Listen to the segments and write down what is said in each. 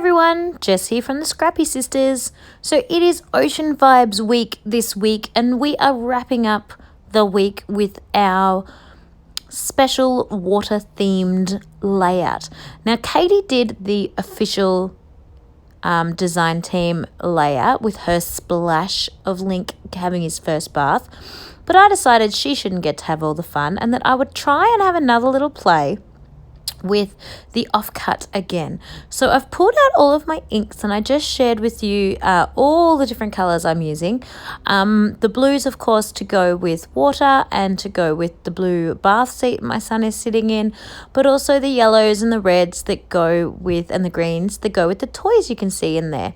everyone, Jess here from the Scrappy Sisters. So it is Ocean Vibes week this week, and we are wrapping up the week with our special water themed layout. Now Katie did the official design team layout with her splash of Link having his first bath, but I decided she shouldn't get to have all the fun and that I would try and have another little play with the offcut again. So I've pulled out all of my inks and I just shared with you all the different colors I'm using. The blues, of course, to go with water and to go with the blue bath seat my son is sitting in, but also the yellows and the reds that go with, and the greens that go with the toys you can see in there.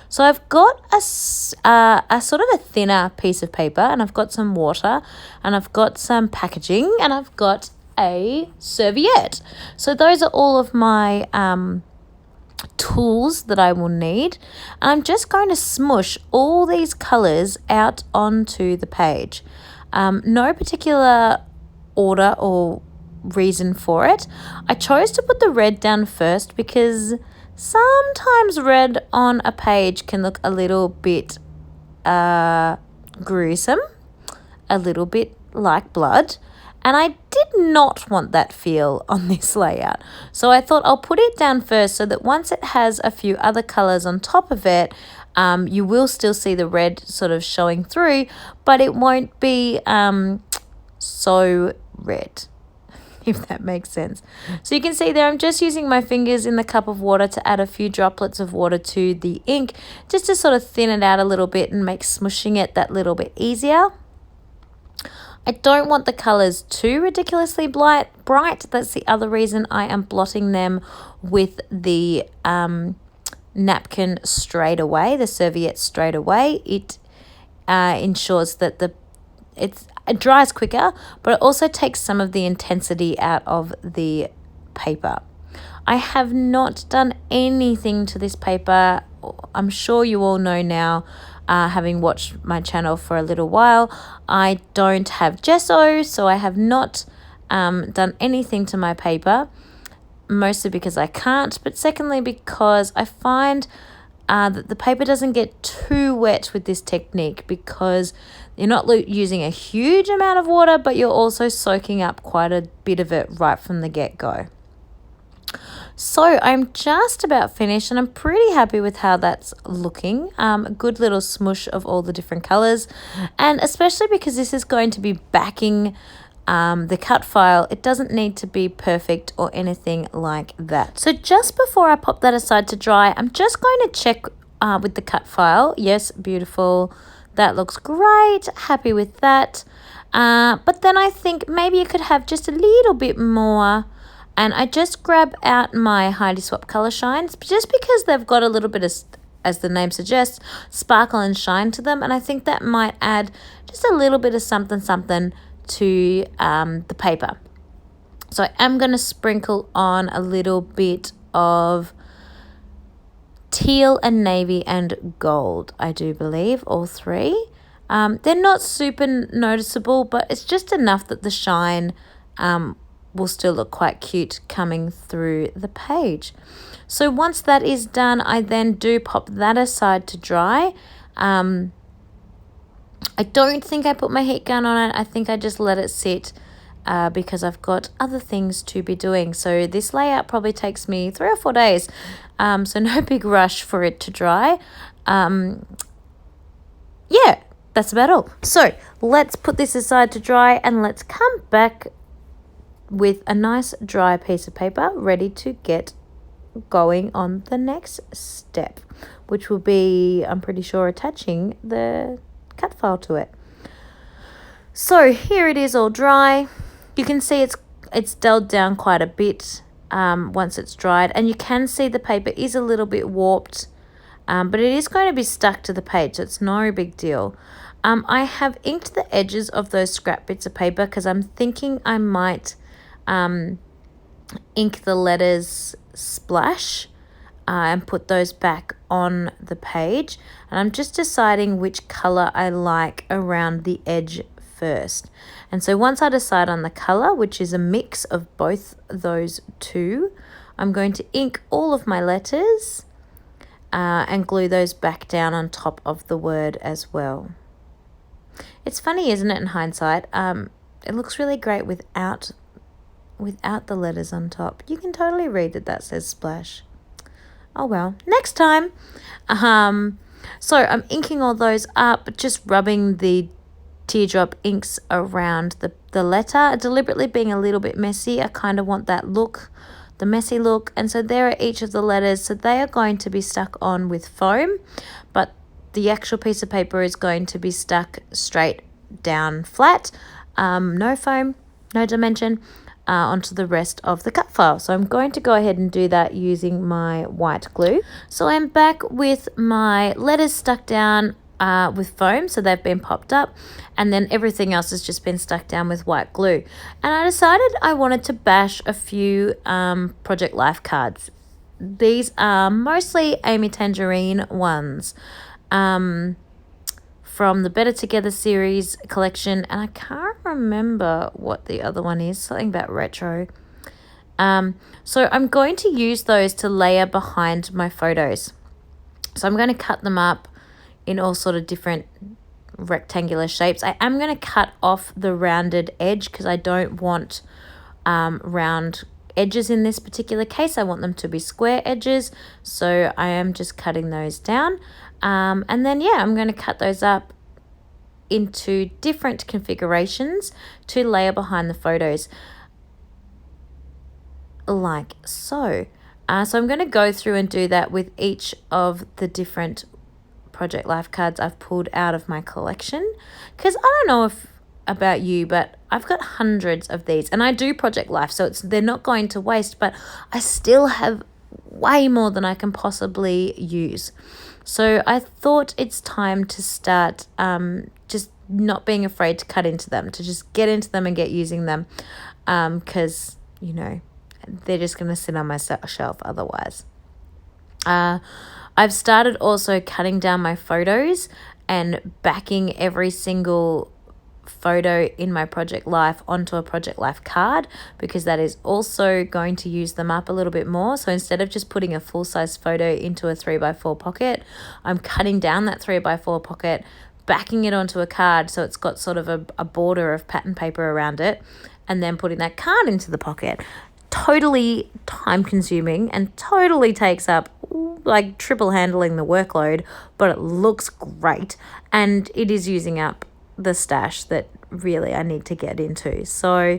So I've got a sort of a thinner piece of paper, and I've got some water, and I've got some packaging, and I've got a serviette. So those are all of my tools that I will need. I'm just going to smush all these colors out onto the page. No particular order or reason for it. I chose to put the red down first because sometimes red on a page can look a little bit gruesome, a little bit like blood. And I did not want that feel on this layout. So I thought I'll put it down first so that once it has a few other colors on top of it, you will still see the red sort of showing through, but it won't be so red, if that makes sense. So you can see there I'm just using my fingers in the cup of water to add a few droplets of water to the ink, just to sort of thin it out a little bit and make smushing it that little bit easier. I don't want the colours too ridiculously bright. That's the other reason I am blotting them with the napkin straight away, the serviette straight away. It ensures that it dries quicker, but it also takes some of the intensity out of the paper. I have not done anything to this paper. I'm sure you all know now, having watched my channel for a little while, I don't have gesso, so I have not done anything to my paper, mostly because I can't, but secondly because I find that the paper doesn't get too wet with this technique, because you're not using a huge amount of water, but you're also soaking up quite a bit of it right from the get-go. So I'm just about finished and I'm pretty happy with how that's looking. A good little smush of all the different colors, and especially because this is going to be backing the cut file, it doesn't need to be perfect or anything like that. So just before I pop that aside to dry, I'm just going to check with the cut file. Yes, beautiful. That looks great. Happy with that. But then I think maybe you could have just a little bit more. And I just grab out my Heidi Swap Color Shines, just because they've got a little bit of, as the name suggests, sparkle and shine to them. And I think that might add just a little bit of something to the paper. So I am going to sprinkle on a little bit of teal and navy and gold, I do believe, all three. They're not super noticeable, but it's just enough that the shine will still look quite cute coming through the page. So once that is done, I then do pop that aside to dry. I don't think I put my heat gun on it. I think I just let it sit because I've got other things to be doing. So this layout probably takes me 3 or 4 days. So no big rush for it to dry. Yeah, that's about all. So let's put this aside to dry and let's come back with a nice dry piece of paper ready to get going on the next step, which will be, I'm pretty sure, attaching the cut file to it. So here it is all dry. You can see it's dulled down quite a bit once it's dried, and you can see the paper is a little bit warped, but it is going to be stuck to the page, so it's no big deal. I have inked the edges of those scrap bits of paper because I'm thinking I might ink the letters Splash and put those back on the page, and I'm just deciding which color I like around the edge first. And so once I decide on the color, which is a mix of both those two, I'm going to ink all of my letters and glue those back down on top of the word as well. It's funny, isn't it, in hindsight? It looks really great without the letters on top. You can totally read that says Splash. Oh well, next time. So I'm inking all those up, just rubbing the teardrop inks around the letter, deliberately being a little bit messy. I kind of want that look, the messy look. And so there are each of the letters. So they are going to be stuck on with foam, but the actual piece of paper is going to be stuck straight down flat, no foam, no dimension, onto the rest of the cut file. So I'm going to go ahead and do that using my white glue. So I'm back with my letters stuck down with foam, so they've been popped up, and then everything else has just been stuck down with white glue. And I decided I wanted to bash a few Project Life cards. These are mostly Amy Tangerine ones from the Better Together series collection, and I can't remember what the other one is, something about retro. So I'm going to use those to layer behind my photos. So I'm going to cut them up in all sort of different rectangular shapes. I am going to cut off the rounded edge because I don't want round edges in this particular case. I want them to be square edges, so I am just cutting those down. And then, yeah, I'm going to cut those up into different configurations to layer behind the photos, like so. So I'm going to go through and do that with each of the different Project Life cards I've pulled out of my collection, because I don't know if about you, but I've got hundreds of these, and I do Project Life, so they're not going to waste, but I still have way more than I can possibly use. So I thought it's time to start just not being afraid to cut into them, to just get into them and get using them, because, you know, they're just going to sit on my shelf otherwise. I've started also cutting down my photos and backing every single photo in my Project Life onto a Project Life card, because that is also going to use them up a little bit more. So instead of just putting a full-size photo into a 3x4 pocket, I'm cutting down that 3x4 pocket, backing it onto a card so it's got sort of a border of pattern paper around it, and then putting that card into the pocket. Totally time consuming and totally takes up like triple handling the workload, but it looks great, and it is using up the stash that really I need to get into. So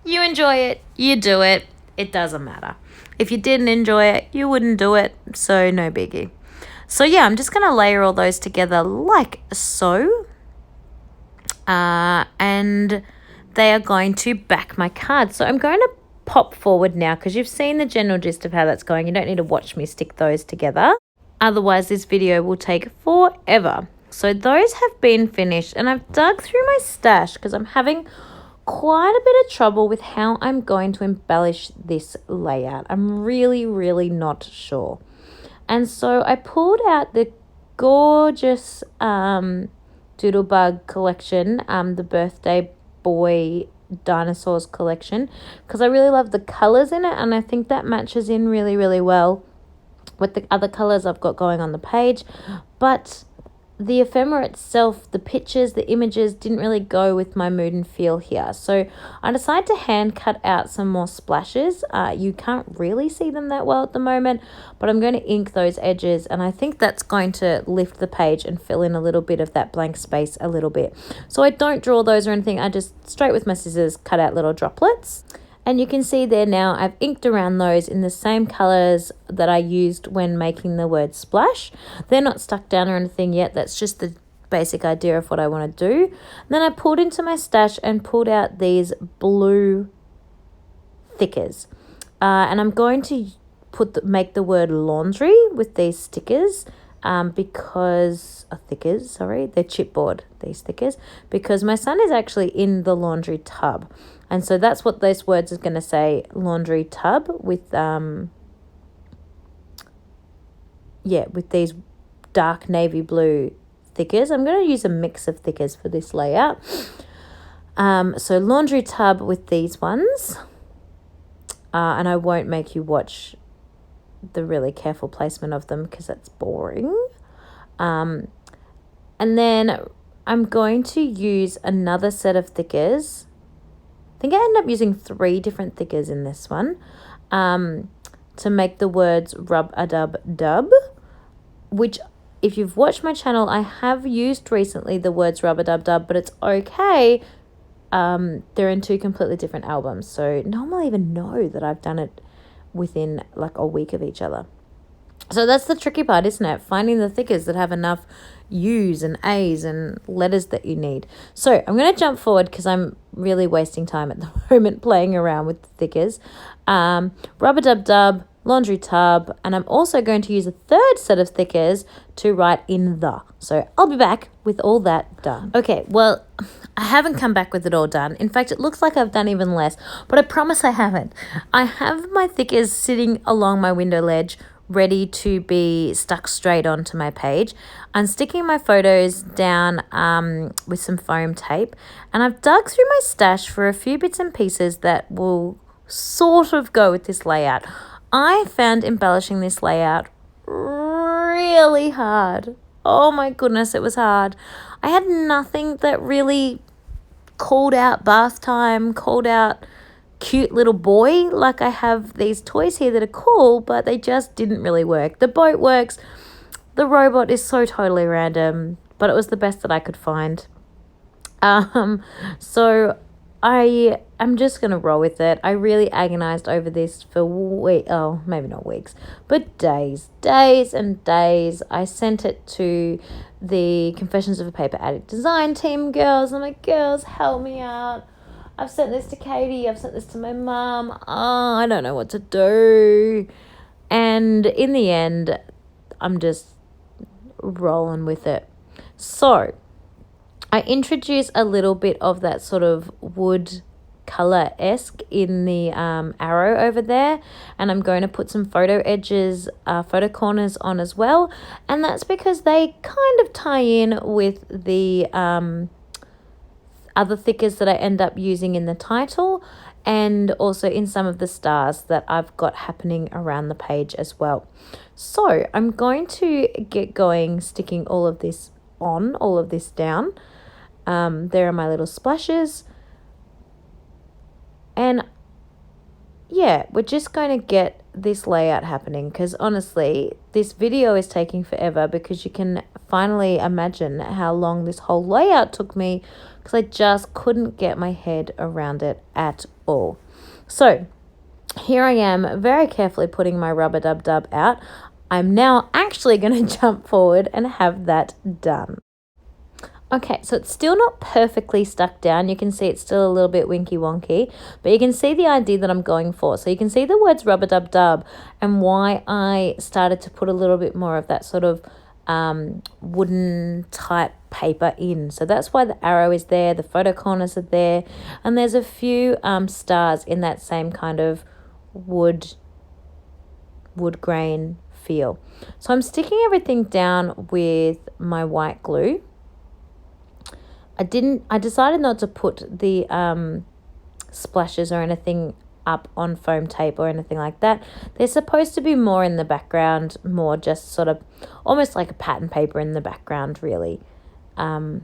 you enjoy it, you do it, it doesn't matter. If you didn't enjoy it, you wouldn't do it, so no biggie. So yeah, I'm just going to layer all those together like so, and they are going to back my card. So I'm going to pop forward now, because you've seen the general gist of how that's going. You don't need to watch me stick those together, otherwise this video will take forever. So those have been finished, and I've dug through my stash because I'm having quite a bit of trouble with how I'm going to embellish this layout. I'm really not sure. And so I pulled out the gorgeous Doodlebug collection, the Birthday Boy Dinosaurs collection, because I really love the colours in it, and I think that matches in really well with the other colours I've got going on the page. But the ephemera itself, the pictures, the images didn't really go with my mood and feel here. So I decided to hand cut out some more splashes. You can't really see them that well at the moment, but I'm going to ink those edges, and I think that's going to lift the page and fill in a little bit of that blank space a little bit. So I don't draw those or anything. I just straight with my scissors cut out little droplets. And you can see there now I've inked around those in the same colours that I used when making the word Splash. They're not stuck down or anything yet. That's just the basic idea of what I want to do. And then I pulled into my stash and pulled out these blue thickers. And I'm going to make the word laundry with these stickers. They're chipboard, these stickers, because my son is actually in the laundry tub. And so that's what those words is going to say, laundry tub, with with these dark navy blue thickers. I'm going to use a mix of thickers for this layout. So laundry tub with these ones. And I won't make you watch the really careful placement of them because that's boring. And then I'm going to use another set of thickers. I think I ended up using 3 different thickers in this one to make the words rub-a-dub-dub, which if you've watched my channel, I have used recently the words rub-a-dub-dub, but it's okay. They're in 2 completely different albums, so no one will even know that I've done it within like a week of each other. So that's the tricky part, isn't it? Finding the thickers that have enough U's and A's and letters that you need. So I'm going to jump forward because I'm really wasting time at the moment playing around with the thickers. Rub-a-dub-dub, laundry tub, and I'm also going to use a 3rd set of thickers to write in the. So I'll be back with all that done. Okay, well, I haven't come back with it all done. In fact, it looks like I've done even less, but I promise I haven't. I have my thickers sitting along my window ledge, ready to be stuck straight onto my page. I'm sticking my photos down with some foam tape, and I've dug through my stash for a few bits and pieces that will sort of go with this layout. I found embellishing this layout really hard. Oh my goodness, it was hard. I had nothing that really called out bath time, called out cute little boy. Like I have these toys here that are cool, but they just didn't really work. The boat works. The robot is so totally random, but it was the best that I could find. So I am just going to roll with it. I really agonized over this for maybe not weeks, but days and days. I sent it to the Confessions of a Paper Addict design team girls. I'm like, girls, help me out. I've sent this to Katie. I've sent this to my mum. Oh, I don't know what to do. And in the end, I'm just rolling with it. So I introduced a little bit of that sort of wood color-esque in the arrow over there, and I'm going to put some photo edges, photo corners on as well, and that's because they kind of tie in with the other thickers that I end up using in the title, and also in some of the stars that I've got happening around the page as well. So I'm going to get going sticking all of this on, all of this down. There are my little splashes. And yeah, we're just going to get this layout happening because honestly, this video is taking forever because you can finally imagine how long this whole layout took me because I just couldn't get my head around it at all. So here I am very carefully putting my rub-a-dub-dub out. I'm now actually going to jump forward and have that done. Okay, so it's still not perfectly stuck down. You can see it's still a little bit winky wonky, but you can see the idea that I'm going for. So you can see the words rub-a-dub-dub and why I started to put a little bit more of that sort of wooden type paper in. So that's why the arrow is there, the photo corners are there, and there's a few stars in that same kind of wood grain feel. So I'm sticking everything down with my white glue. I decided not to put the splashes or anything up on foam tape or anything like that. They're supposed to be more in the background, more just sort of almost like a pattern paper in the background, really. I'm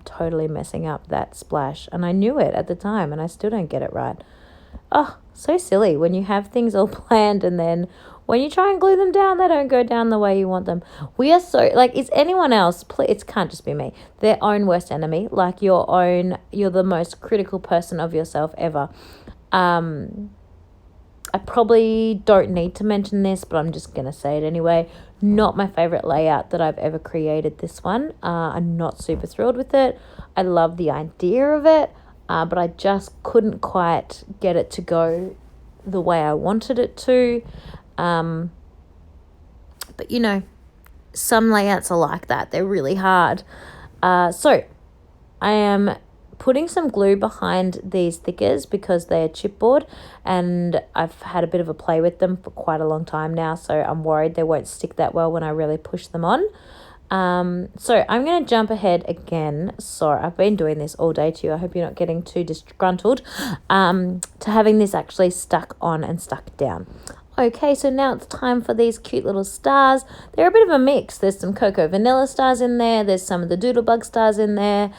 totally messing up that splash, and I knew it at the time, and I still don't get it right. Oh, so silly when you have things all planned and then when you try and glue them down, they don't go down the way you want them. We are so, like, is anyone else, it can't just be me, their own worst enemy, like you're the most critical person of yourself ever. I probably don't need to mention this, but I'm just going to say it anyway. Not my favorite layout that I've ever created, this one. I'm not super thrilled with it. I love the idea of it, but I just couldn't quite get it to go the way I wanted it to. But you know, some layouts are like that. They're really hard. So I am putting some glue behind these thickers because they are chipboard, and I've had a bit of a play with them for quite a long time now, so I'm worried they won't stick that well when I really push them on. So I'm going to jump ahead again. Sorry, I've been doing this all day to you. I hope you're not getting too disgruntled, to having this actually stuck on and stuck down. Okay, so now it's time for these cute little stars. They're a bit of a mix. There's some cocoa vanilla stars in there. There's some of the doodlebug stars in there.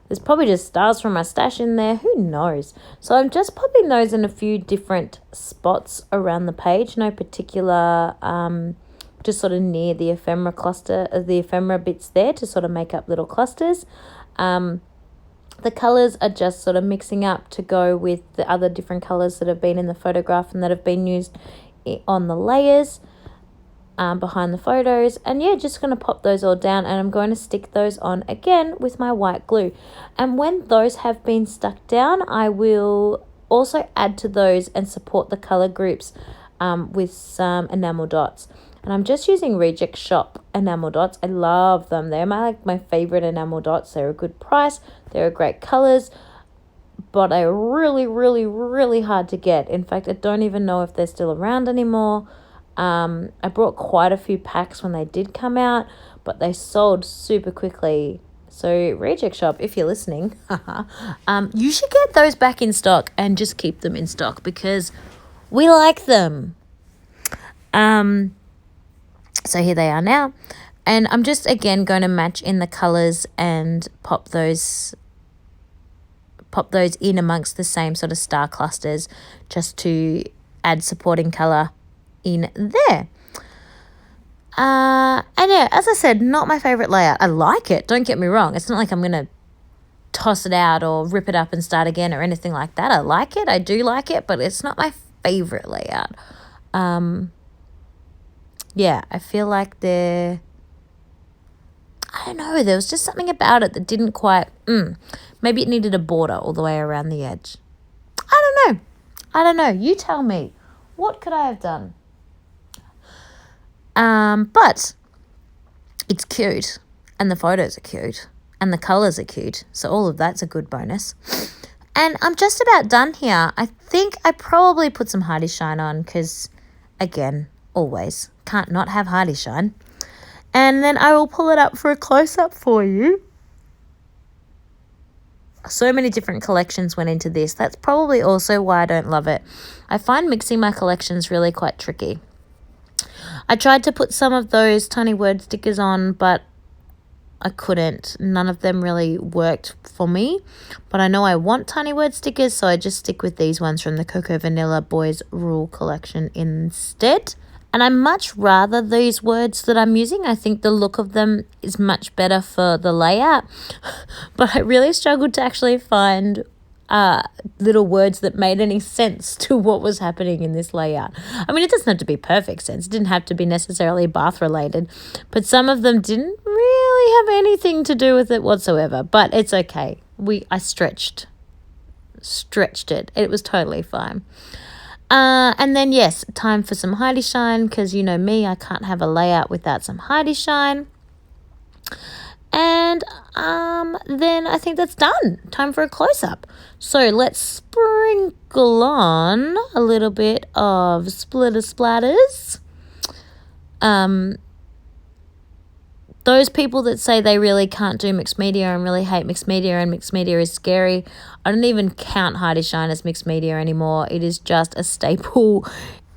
There's probably just stars from my stash in there. Who knows? So I'm just popping those in a few different spots around the page. No particular, just sort of near the ephemera cluster, the ephemera bits there to sort of make up little clusters. The colours are just sort of mixing up to go with the other different colours that have been in the photograph and that have been used on the layers behind the photos. And yeah, just going to pop those all down, and I'm going to stick those on again with my white glue. And when those have been stuck down, I will also add to those and support the colour groups with some enamel dots. And I'm just using Reject Shop enamel dots. I love them. They're my favorite enamel dots. They're a good price. They're great colors, but they're really, really, really hard to get. In fact, I don't even know if they're still around anymore. I brought quite a few packs when they did come out, but they sold super quickly. So Reject Shop, if you're listening, you should get those back in stock and just keep them in stock because we like them. So here they are now. And I'm just, again, going to match in the colours and pop those in amongst the same sort of star clusters just to add supporting colour in there. And yeah, as I said, not my favourite layout. I like it, don't get me wrong. It's not like I'm going to toss it out or rip it up and start again or anything like that. I like it, I do like it, but it's not my favourite layout. Yeah, I feel like I don't know, there was just something about it that didn't quite, maybe it needed a border all the way around the edge. I don't know, you tell me, what could I have done? But it's cute, and the photos are cute, and the colours are cute, so all of that's a good bonus. And I'm just about done here. I think I probably put some Hardy Shine on because, again, always can't not have Hardy Shine. And then I will pull it up for a close-up for you. So many different collections went into this. That's probably also why I don't love it. I find mixing my collections really quite tricky. I tried to put some of those tiny word stickers on, but I couldn't. None of them really worked for me. But I know I want tiny word stickers, so I just stick with these ones from the Cocoa Vanilla Boys Rule collection instead. And I much rather these words that I'm using. I think the look of them is much better for the layout. But I really struggled to actually find little words that made any sense to what was happening in this layout. I mean, it doesn't have to be perfect sense. It didn't have to be necessarily bath related. But some of them didn't really have anything to do with it whatsoever. But it's okay. I stretched it. It was totally fine. And then, yes, time for some Heidi Shine, because you know me, I can't have a layout without some Heidi Shine. And then I think that's done. Time for a close-up. So let's sprinkle on a little bit of splitter splatters. Those people that say they really can't do mixed media and really hate mixed media and mixed media is scary, I don't even count Heidi Shine as mixed media anymore. It is just a staple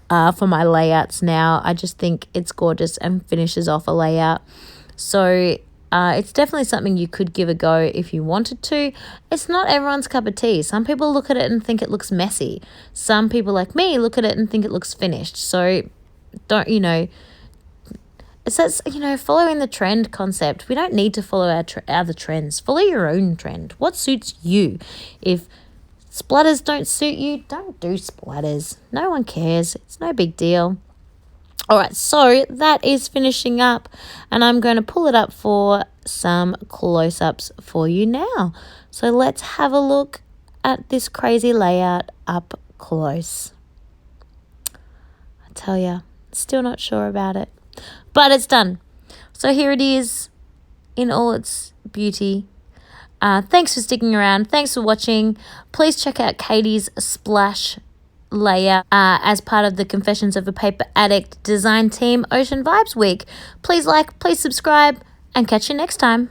for my layouts now. I just think it's gorgeous and finishes off a layout. So it's definitely something you could give a go if you wanted to. It's not everyone's cup of tea. Some people look at it and think it looks messy. Some people like me look at it and think it looks finished. So it says, following the trend concept. We don't need to follow other trends. Follow your own trend. What suits you? If splatters don't suit you, don't do splatters. No one cares. It's no big deal. All right, so that is finishing up, and I'm going to pull it up for some close-ups for you now. So let's have a look at this crazy layout up close. I tell you, still not sure about it. But it's done. So here it is in all its beauty. Thanks for sticking around. Thanks for watching. Please check out Katie's splash layout as part of the Confessions of a Paper Addict design team Ocean Vibes Week. Please like, please subscribe, and catch you next time.